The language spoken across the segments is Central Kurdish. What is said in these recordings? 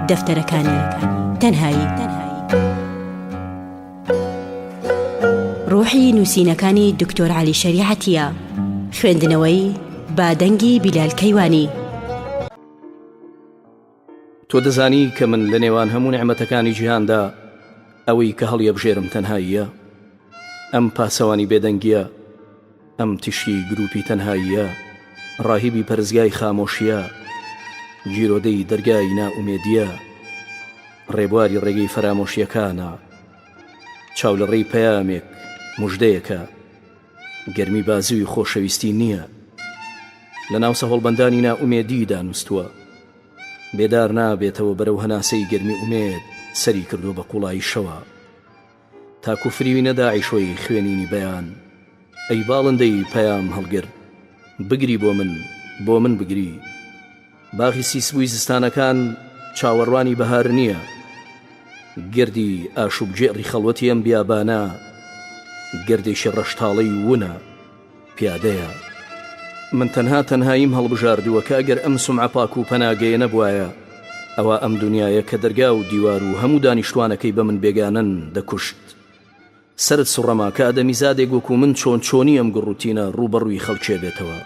دەفتەرەکانی تەنهایی ڕوحی نووسینەکانی دکتۆر عەلی شەریعەتیە. خوێندنەوەی بادەنگی بیلال کەیوانی. تۆ دەزانی کە من لە نێوان هەموو نعمەتەکانی جیهاندا ئەوەی کە هەڵیەبژێرم تەنهاییە، ئەم پاسەوانی بێدەنگیە، ئەم تشتی گروپی تەنهاییە، ڕاهیبی پەرزگای خامۆشیە، گیرۆدەی دەرگای نائومێدیە، ڕێبواری ڕێگەی فەرامۆشیەکانە، چاو لە ڕێی پەیامێک موژدەیەکە، گەرمی بازووی خۆشەویستی نییە، لە ناو سەهۆڵبەندانی نائومێدیدا نووسووە، بێدار نابێتەوە بەرەو هەناسەی گەرمی ئومێد سەری کردو بە قوڵایی شەوە، تاکو فریوی نەداعیشۆی خوێنینی بەیان. ئەی باڵندەی پەیام هەڵگر، بگری بۆ من بگری. باخی سیسبووی زستانەکان چاوەڕوانی بەهار نییە، گردی ئاشوب جێڕی خەڵوەتی ئەم بیابانە، گردێکی ڕەشتاڵەی ونە پیادەیە. من تەنهاییم هەڵبژاردووە کە ئەگەر ئەم سومعە پاک و پەناگەیە نەبوایە، ئەوە ئەم دنیاە کە دەرگا و دیوار و هەموو دانیشتوانەکەی بە من بێگانن دەکوشت. سرت سوڕەما کە ئادەمیزادێک وەکو من چۆنی ئەم گڕوتینە ڕوبەڕووی خەڵکێ بێتەوە،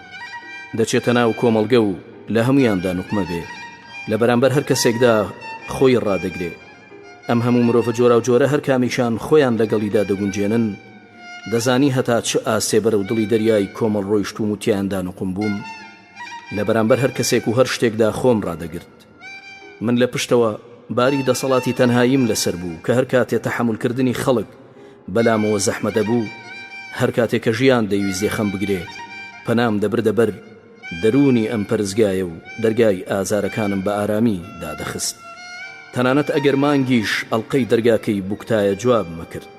دەچێتە ناو کۆمەڵگە و لە هەمویاندا نوقمە بێ، لە بەرامبەر هەر کەسێکدا خۆی ڕادەگرێ. ئەم هەموو مرۆڤە جۆرا و جۆرە هەر کامیشان خۆیان لەگەڵیدا دەگونجێنن، دەزانی هەتا چ ئاسێ بەرەو دڵی دەریای کۆمەڵ ڕۆیشتوم و تیاندا نوقم بووم، لە بەرامبەر هەر کەسێک و هەر شتێکدا خۆم ڕادەگرت. من لە پشتەوە باری دەسەڵاتی تەنهاییم لەسەر بوو کە هەر کاتێ تەحەمولکردنی خەڵک بەلامەوە زەحمەدە بوو، هەر کاتێک کە ژیان دەیویست خەم بگرێ، پەنام دەبردە بەر دەرونی ئەم پەرزگایە و دەرگای ئازارەکانم بە ئارامی دادەخست. تەنانەت ئەگەر مانگیش ئەڵقەی دەرگاکەی بووکتایە جواب مەکرد.